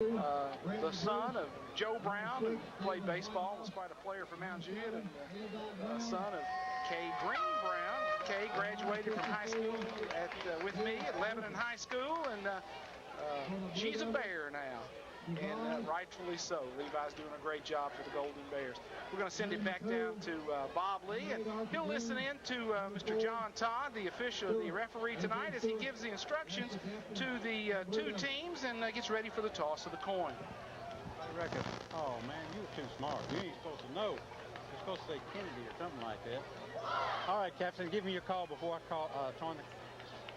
The son of Joe Brown, who played baseball, was quite a player for Mount Juliet, and son of Kay Green Brown. Kay graduated from high school with me at Lebanon High School, and she's a Bear now, and rightfully so. Levi's doing a great job for the Golden Bears. We're going to send it back down to Bob Lee, and he'll listen in to Mr. John Todd, the referee tonight, as he gives the instructions to the two teams and gets ready for the toss of the coin. I reckon, oh man, you were too smart. You ain't supposed to know. You're supposed to say Kennedy or something like that. All right, Captain, give me your call before I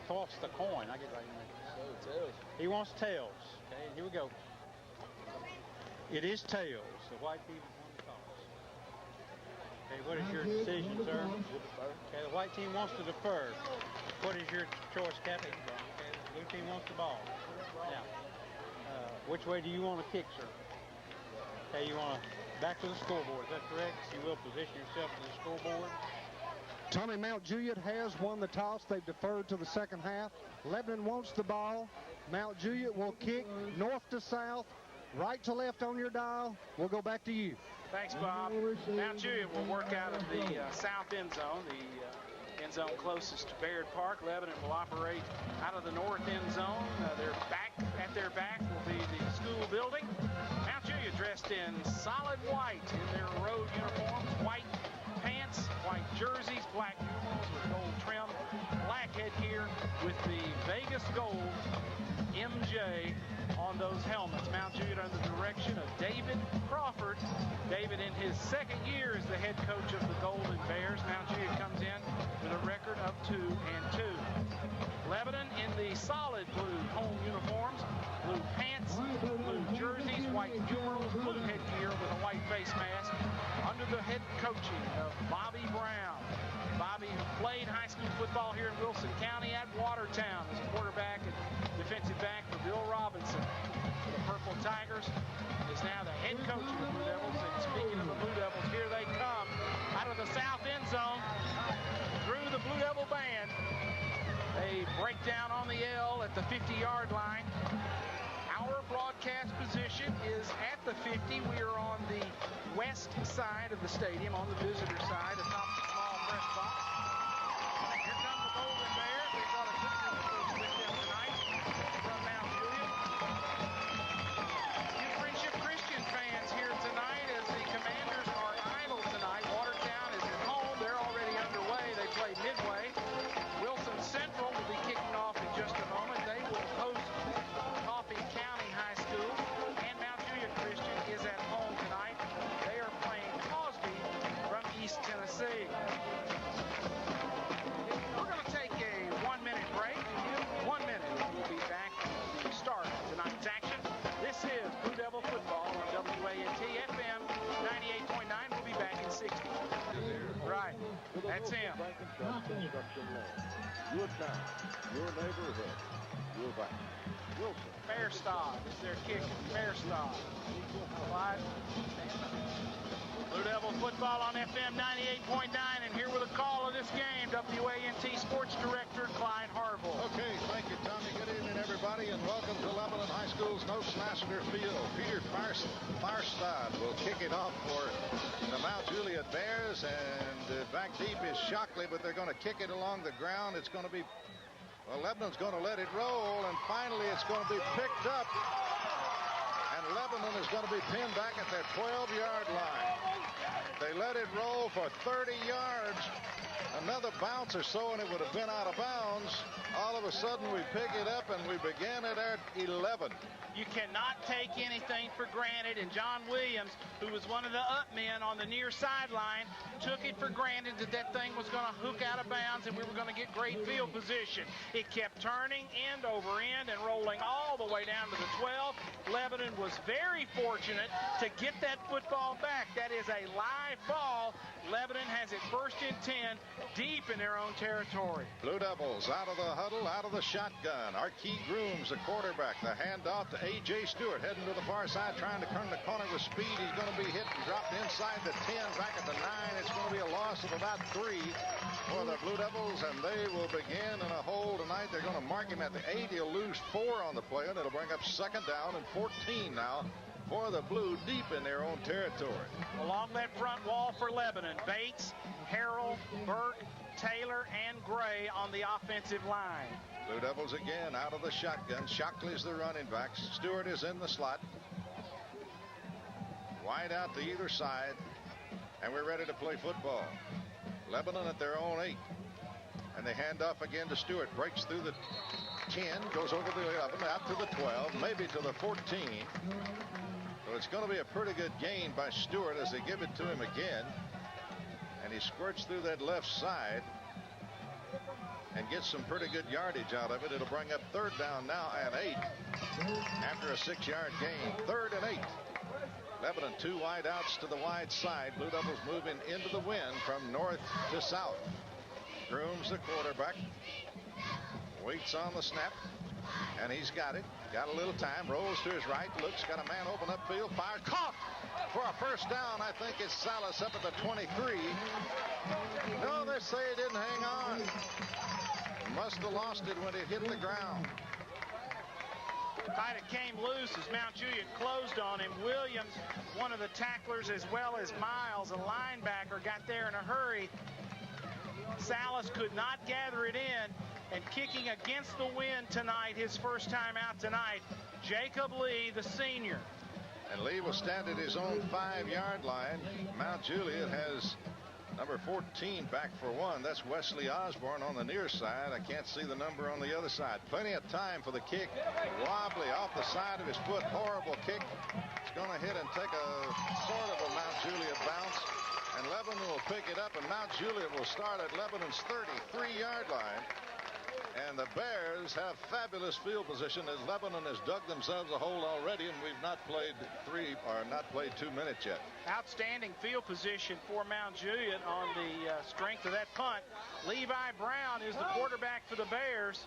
toss the coin. I get right in there. Tails. He wants tails. Okay, here we go. It is tails. The white team is on the toss. Okay, what is your decision, sir? Okay, the white team wants to defer. What is your choice, Captain? Okay, the blue team wants the ball. Now, which way do you want to kick, sir? Okay, you want to back to the scoreboard. Is that correct? You will position yourself to the scoreboard. Tommy, Mount Juliet has won the toss. They've deferred to the second half. Lebanon wants the ball. Mount Juliet will kick north to south, right to left on your dial. We'll go back to you. Thanks, Bob. Mount Juliet will work out of the south end zone, the end zone closest to Baird Park. Lebanon will operate out of the north end zone. At their back will be the school building. Mount Juliet dressed in solid white in their road uniforms, white pants, white jerseys, black numerals with gold trim, black headgear with the Vegas gold MJ on those helmets. Mount Juliet under the direction of David Crawford. David in his second year as the head coach of the Golden Bears. Mount Juliet comes in with a record of 2-2. Lebanon in the solid blue home uniforms, blue pants, blue jerseys, white numerals, blue headgear with a white face mask, under the head coaching of Bobby Brown. Bobby, who played high school football here in Wilson County at Watertown as quarterback and defensive back for Bill Robinson. The Purple Tigers is now the head coach of the Blue Devils. And speaking of the Blue Devils, here they come out of the south end zone through the Blue Devil band. They break down on the L at the 50-yard line. Our broadcast position is at the 50. We are on the west side of the stadium, on the visitor side, atop the small press box. Here come the Golden Bears. They brought a good message with them tonight from Mount Juliet. New Friendship Christian fans here tonight as the Commanders are idle tonight. Watertown is at home. They're already underway. They play midway. Wilson Central will be kicking off in just a moment. They will host Coffee County High School, and Mount Juliet Christian is at home tonight. They are playing Cosby from East Tennessee. We're going to take a 1-minute break. In 1 minute, we'll be back to start tonight's action. This is Blue Devil Football on WANT FM 98.9. We'll be back in 60. Right, that's him. Your town, your neighborhood, your bank. Wilson. Fairstock is their kicker. Fairstock. Blue Devil Football on FM 98.9, and here with a call of this game, WANT Sports Director Clyde Harville. Okay, thank you, Tommy. Good evening, everybody, and welcome to Lebanon High School's Noakes Massacre Field. Peter Farstad will kick it off for the Mount Juliet Bears, and back deep is Shockley, but they're going to kick it along the ground. It's going to be, well, Lebanon's going to let it roll, and finally it's going to be picked up, and Lebanon is going to be pinned back at their 12-yard line. They let it roll for 30 yards. Another bounce or so, and it would have been out of bounds. All of a sudden, we pick it up, and we begin it at 11. You cannot take anything for granted, and John Williams, who was one of the up men on the near sideline, took it for granted that that thing was going to hook out of bounds and we were going to get great field position. It kept turning end over end and rolling all the way down to the 12. Lebanon was very fortunate to get that football back. That is a live ball. Lebanon has it first and 10 deep in their own territory. Blue Devils out of the huddle, out of the shotgun. Archie Grooms, the quarterback. The handoff to A.J. Stewart, heading to the far side, trying to turn the corner with speed. He's going to be hit and dropped inside the 10, back at the 9. It's going to be a loss of about 3 for the Blue Devils, and they will begin in a hole tonight. They're going to mark him at the 8. He'll lose 4 on the play, and it'll bring up second down and 14. 14 now for the Blue, deep in their own territory. Along that front wall for Lebanon, Bates, Harrell, Burke, Taylor, and Gray on the offensive line. Blue Devils again out of the shotgun. Shockley's the running back. Stewart is in the slot. Wide out to either side. And we're ready to play football. Lebanon at their own 8. And they hand off again to Stewart. Breaks through the 10. Goes over the 11. Out to the 12. Maybe to the 14. So it's going to be a pretty good gain by Stewart as they give it to him again. And he squirts through that left side and gets some pretty good yardage out of it. It'll bring up 3rd down now and 8 after a 6-yard gain. 3rd and 8. Lebanon 2 wide outs to the wide side. Blue Devils moving into the wind from north to south. Grooms the quarterback. Waits on the snap. And he's got it. Got a little time. Rolls to his right. Looks. Got a man open upfield. Fire. Caught for a 1st down. I think it's Salas up at the 23. No, they say he didn't hang on. Must have lost it when it hit the ground. Fight it came loose as Mount Juliet closed on him. Williams, one of the tacklers, as well as Miles, a linebacker, got there in a hurry. Salas could not gather it in, and kicking against the wind tonight, his first time out tonight, Jacob Lee, the senior. And Lee will stand at his own 5-yard line. Mount Juliet has number 14 back for 1. That's Wesley Osborne on the near side. I can't see the number on the other side. Plenty of time for the kick. Wobbly off the side of his foot. Horrible kick. It's going to hit and take a sort of a Mount Juliet bounce. And Lebanon will pick it up, and Mount Juliet will start at Lebanon's 33-yard line. And the Bears have fabulous field position as Lebanon has dug themselves a hole already, and we've not played 2 minutes yet. Outstanding field position for Mount Juliet on the strength of that punt. Levi Brown is the quarterback for the Bears.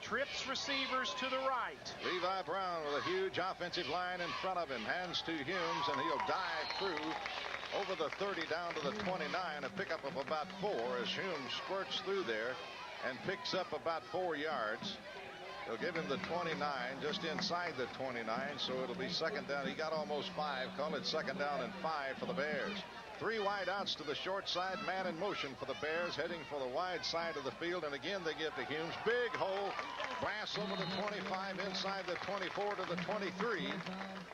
Trips receivers to the right. Levi Brown with a huge offensive line in front of him. Hands to Humes, and he'll dive through over the 30 down to the 29. A pickup of about 4 as Humes squirts through there and picks up about 4 yards. They'll give him the 29, just inside the 29, so it'll be 2nd down. He got almost 5. Call it 2nd down and 5 for the Bears. 3 wide outs to the short side. Man in motion for the Bears, heading for the wide side of the field. And again, they give to Humes. Big hole. Glass over the 25, inside the 24 to the 23.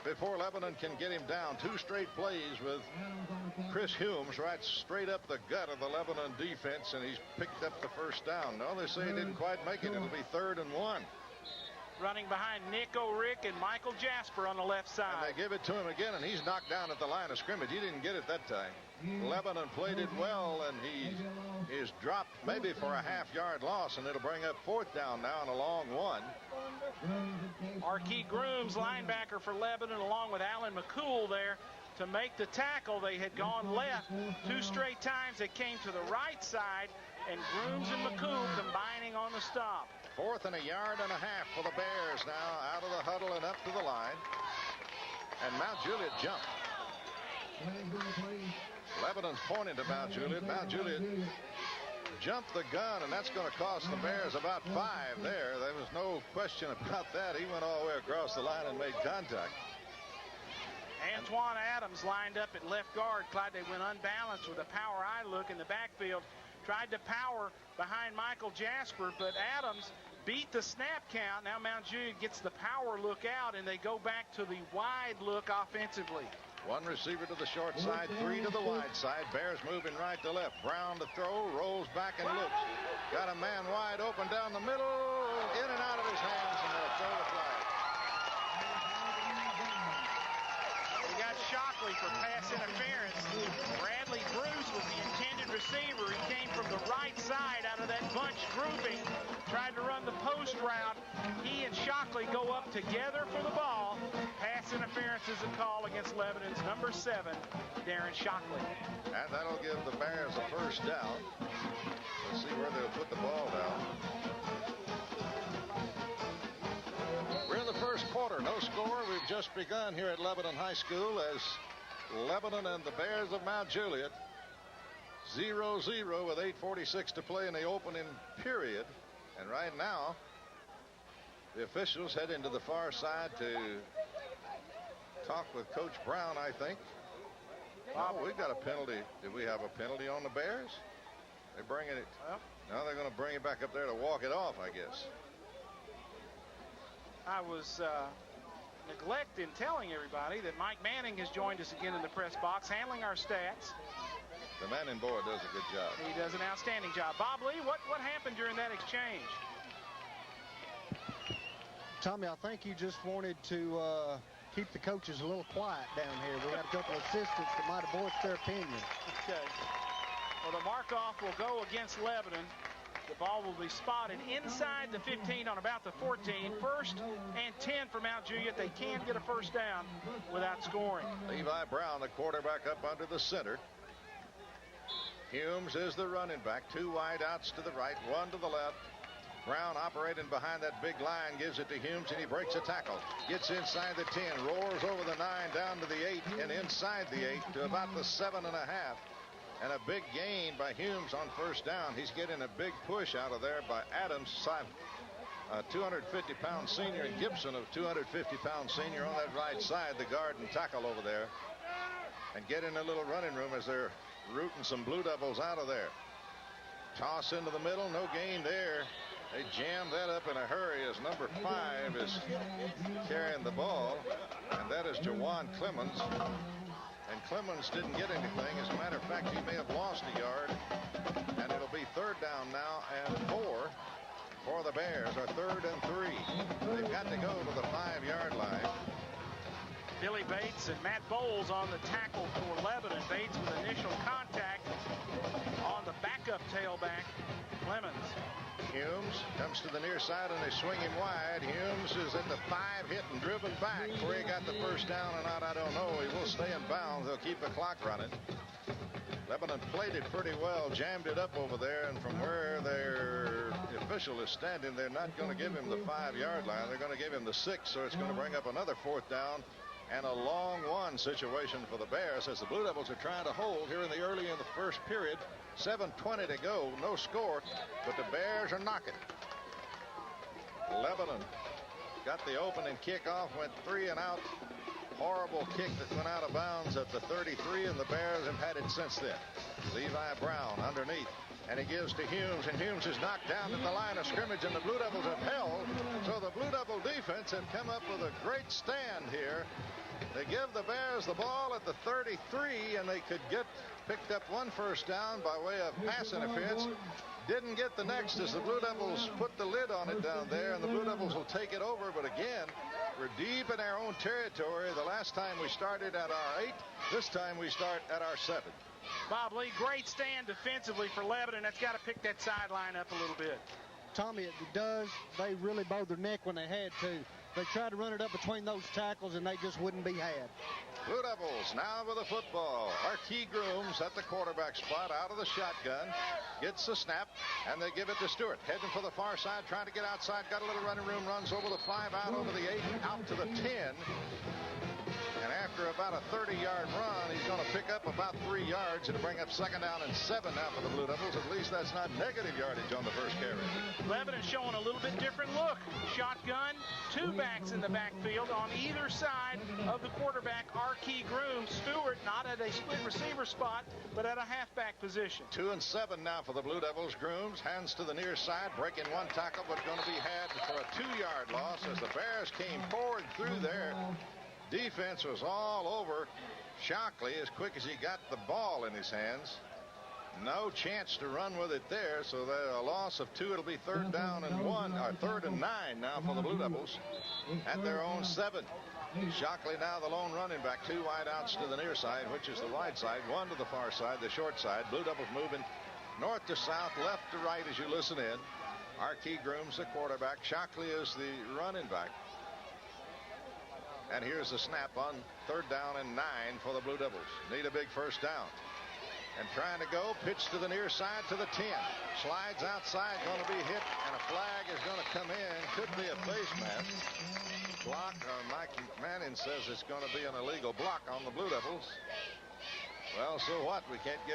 Before Lebanon can get him down. 2 straight plays with Chris Humes right straight up the gut of the Lebanon defense, and he's picked up the 1st down. No, they say he didn't quite make it. It'll be 3rd and 1. Running behind Nick O'Rick and Michael Jasper on the left side. And they give it to him again, and he's knocked down at the line of scrimmage. He didn't get it that time. Lebanon played it well, and he is dropped maybe for a half-yard loss, and it'll bring up 4th down now and a long 1. Arkey Grooms, linebacker for Lebanon, along with Alan McCool there to make the tackle. They had gone left 2 straight times. They came to the right side, and Grooms and McCool combining on the stop. 4th and a yard and a half for the Bears now, out of the huddle and up to the line. And Mount Juliet jumped. Lebanon's pointing to Mount Juliet. Mount Juliet jumped the gun, and that's going to cost the Bears about 5 there. There was no question about that. He went all the way across the line and made contact. Antoine Adams lined up at left guard. Clyde, they went unbalanced with a power eye look in the backfield. Tried to power behind Michael Jasper, but Adams beat the snap count. Now Mount Juliet gets the power look out, and they go back to the wide look offensively. 1 receiver to the short side, 3 to the wide side. Bears moving right to left. Brown to throw, rolls back and looks. Got a man wide open down the middle, in and out of his hands, and they'll throw the flag. We got Shockley for pass interference. Bradley Bruce was the intended receiver. He came from the right side out of that bunch grouping. Tried to run the post route. He and Shockley go up together for the ball. Pass interference is a call against Lebanon's number 7, Darren Shockley. And that'll give the Bears a 1st down. Let's see where they'll put the ball down. We're in the 1st quarter. No score. We've just begun here at Lebanon High School as Lebanon and the Bears of Mount Juliet 0-0 with 8:46 to play in the opening period. And right now, The officials heading to the far side to talk with Coach Brown, I think. Oh, we've got a penalty. Did we have a penalty on the Bears? They're bringing it. Now they're going to bring it back up there to walk it off, I guess. I was neglecting telling everybody that Mike Manning has joined us again in the press box, handling our stats. The Manning boy does a good job. He does an outstanding job. Bob Lee, what happened during that exchange? Tommy, I think you just wanted to keep the coaches a little quiet down here. We had a couple of assistants that might have voiced their opinion. Okay. Well, the mark-off will go against Lebanon. The ball will be spotted inside the 15 on about the 14. First and 10 for Mount Juliet. They can get a first down without scoring. Levi Brown, the quarterback, up under the center. Humes is the running back. 2 wide outs to the right, 1 to the left. Brown operating behind that big line, gives it to Humes, and he breaks a tackle. Gets inside the 10, roars over the 9, down to the 8, and inside the 8 to about the 7.5. And a big gain by Humes on first down. He's getting a big push out of there by Adams, a 250-pound senior, and Gibson, a 250-pound senior on that right side, the guard and tackle over there. And getting a little running room as they're rooting some Blue Devils out of there. Toss into the middle, no gain there. They jammed that up in a hurry as number 5 is carrying the ball, and that is Jawan Clemens. And Clemens didn't get anything. As a matter of fact, he may have lost a yard, and it'll be 3rd down now and 4 for the Bears, or 3rd and 3. They've got to go to the 5-yard line. Billy Bates and Matt Bowles on the tackle for Lebanon. Bates with initial contact on the backup tailback, Clemens. Humes comes to the near side and they swing him wide. Humes is at the 5, hit and driven back. Where he got the first down or not, I don't know. He will stay in bounds. They'll keep the clock running. Lebanon played it pretty well, jammed it up over there, and from where their official is standing, they're not going to give him the 5-yard line. They're going to give him the 6, so it's going to bring up another 4th down and a long 1 situation for the Bears as the Blue Devils are trying to hold here in the first period. 7:20 to go, no score, but the Bears are knocking. Lebanon got the opening kickoff, went 3 and out. Horrible kick that went out of bounds at the 33, and the Bears have had it since then. Levi Brown underneath, and he gives to Humes, and Humes is knocked down at the line of scrimmage, and the Blue Devils have held. So the Blue Devil defense have come up with a great stand here. They give the Bears the ball at the 33, and they could picked up 1 first down by way of pass interference. Didn't get the next as the Blue Devils put the lid on it down there, and the Blue Devils will take it over. But again, we're deep in our own territory. The last time we started at our 8, this time we start at our 7. Bob Lee, great stand defensively for Lebanon. That's got to pick that sideline up a little bit. Tommy, it does. They really bowed their neck when they had to. They tried to run it up between those tackles, and they just wouldn't be had. Blue Devils now with the football. Archie Grooms at the quarterback spot out of the shotgun. Gets the snap, and they give it to Stewart. Heading for the far side, trying to get outside. Got a little running room, runs over the 5, out over the 8, out to the 10. And after about a 30-yard run, he's going to pick up about 3 yards. It'll bring up 2nd down and 7 now for the Blue Devils. At least that's not negative yardage on the first carry. Lebanon showing a little bit different look. Shotgun, 2 backs in the backfield on either side of the quarterback, Archie Grooms. Stewart not at a split receiver spot, but at a halfback position. 2 and 7 now for the Blue Devils. Grooms hands to the near side, breaking 1 tackle, but going to be had for a 2-yard loss as the Bears came forward through there. Defense was all over Shockley as quick as he got the ball in his hands. No chance to run with it there, so a loss of 2. It'll be 3rd down and 1, or 3rd and 9 now for the Blue Devils at their own 7. Shockley now the lone running back. 2 wide outs to the near side, which is the wide side, 1 to the far side, the short side. Blue Devils moving north to south, left to right as you listen in. Archie Grooms the quarterback. Shockley is the running back. And here's the snap on 3rd down and 9 for the Blue Devils. Need a big first down. And trying to go, pitch to the near side to the 10. Slides outside, going to be hit, and a flag is going to come in. Could be a face mask. Block, Mike Manning says it's going to be an illegal block on the Blue Devils. Well, so what? We can't get